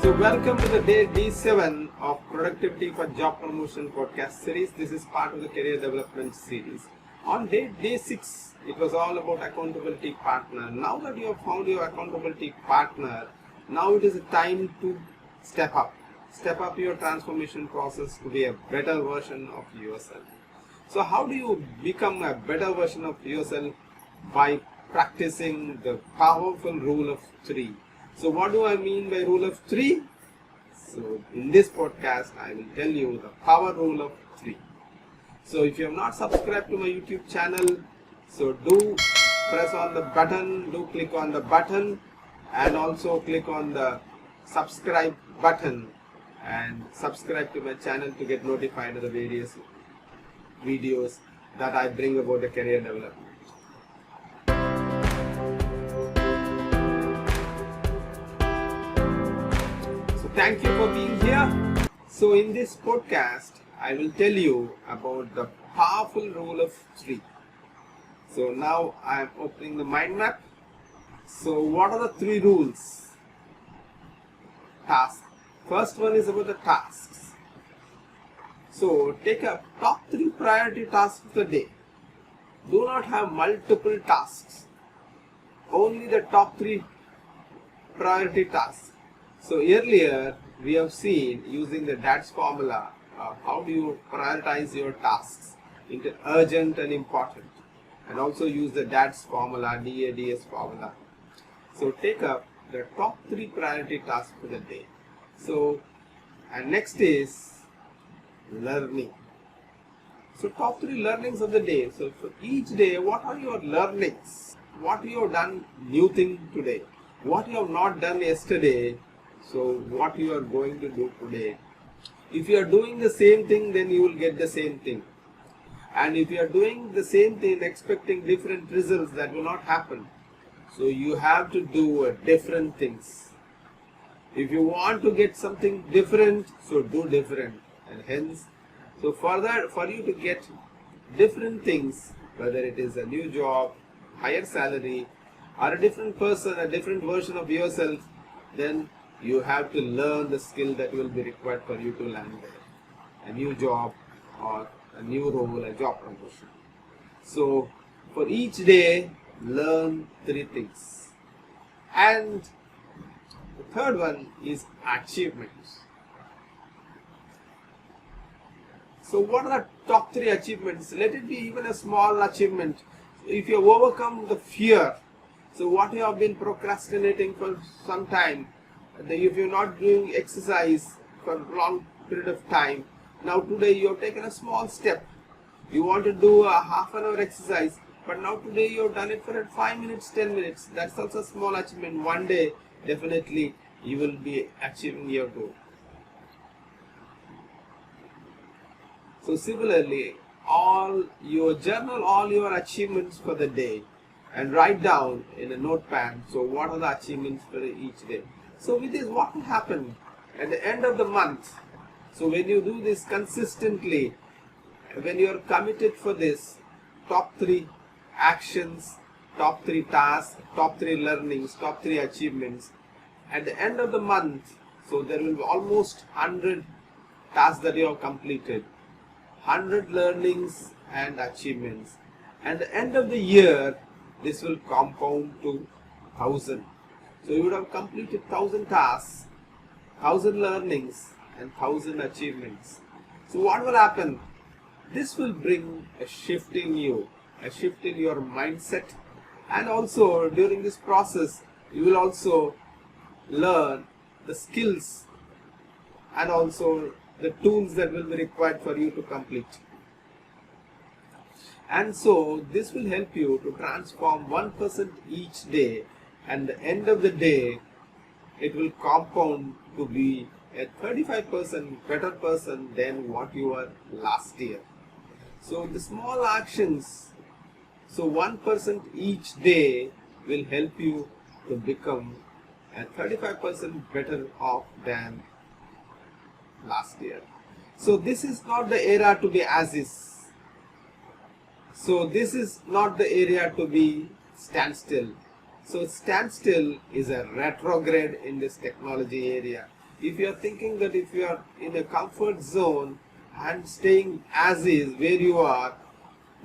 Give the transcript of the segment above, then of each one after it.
So welcome to the day D7 of Productivity for Job Promotion podcast series. This is part of the career development series. On day 6, it was all about accountability partner. Now that you have found your accountability partner, now it is a time to step up. Step up your transformation process to be a better version of yourself. So how do you become a better version of yourself? By practicing the powerful rule of 3. So what do I mean by rule of 3? So in this podcast, I will tell you the power rule of 3. So if you have not subscribed to my YouTube channel, so do press on the button, do click on the button and also click on the subscribe button and subscribe to my channel to get notified of the various videos that I bring about the career development. Thank you for being here. So in this podcast, I will tell you about the powerful rule of 3. So now I am opening the mind map. So what are the 3 rules? Task. First one is about the tasks. So take a top 3 priority tasks of the day. Do not have multiple tasks. Only the top 3 priority tasks. So earlier we have seen using the DATS formula how do you prioritize your tasks into urgent and important, and also use the DATS formula, DADS formula. So take up the top 3 priority tasks for the day. So and next is learning. So top 3 learnings of the day. So for each day, what are your learnings? What you have done new thing today? What you have not done yesterday? So what you are going to do today. If you are doing the same thing, then you will get the same thing. And if you are doing the same thing expecting different results, that will not happen. So you have to do different things. If you want to get something different, so do different. And hence, so further for you to get different things, whether it is a new job, higher salary, or a different person, a different version of yourself, then you have to learn the skill that will be required for you to land there. A new job or a new role, a job promotion. So for each day, learn 3 things. And the third one is achievements. So what are the top 3 achievements? Let it be even a small achievement. If you have overcome the fear, so what you have been procrastinating for some time, if you're not doing exercise for a long period of time, now today you have taken a small step. You want to do a half an hour exercise, but now today you have done it for 5 minutes, 10 minutes. That's also a small achievement. One day, definitely, you will be achieving your goal. So similarly, journal all your achievements for the day and write down in a notepad. So what are the achievements for each day? So with this, what will happen at the end of the month? So when you do this consistently, when you are committed for this, top 3 actions, top 3 tasks, top 3 learnings, top 3 achievements, at the end of the month, so there will be almost 100 tasks that you have completed, 100 learnings and achievements. And at the end of the year, this will compound to 1,000. So you would have completed 1,000 tasks, 1,000 learnings and 1,000 achievements. So what will happen? This will bring a shift in you, a shift in your mindset, and also during this process you will also learn the skills and also the tools that will be required for you to complete. And so this will help you to transform 1% each day, and at the end of the day it will compound to be a 35% better person than what you were last year. So the small actions, so 1% each day will help you to become a 35% better off than last year. So this is not the era to be as is. So this is not the area to be standstill. So standstill is a retrograde in this technology area. If you are thinking that if you are in a comfort zone and staying as is where you are,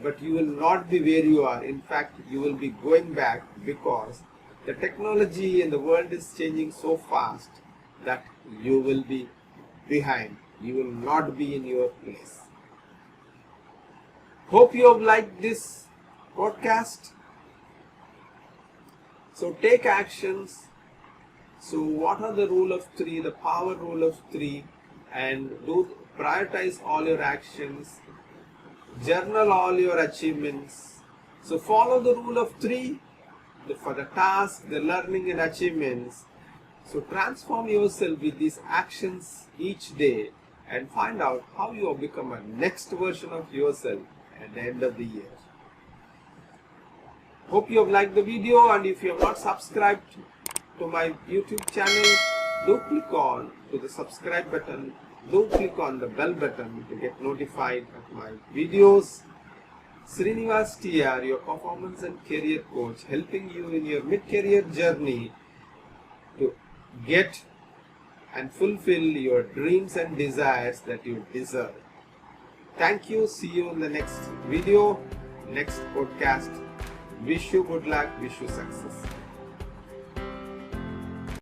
but you will not be where you are. In fact, you will be going back, because the technology and the world is changing so fast that you will be behind. You will not be in your place. Hope you have liked this podcast. So take actions. So what are the rule of three, the power rule of three, and prioritize all your actions, journal all your achievements. So follow the rule of three for the task, the learning and achievements. So transform yourself with these actions each day and find out how you have become a next version of yourself at the end of the year. Hope you have liked the video, and if you have not subscribed to my YouTube channel, do click on to the subscribe button. Do click on the bell button to get notified of my videos. Srinivas TR, your performance and career coach, helping you in your mid-career journey to get and fulfill your dreams and desires that you deserve. Thank you. See you in the next video, next podcast. Wish you good luck. Wish you success.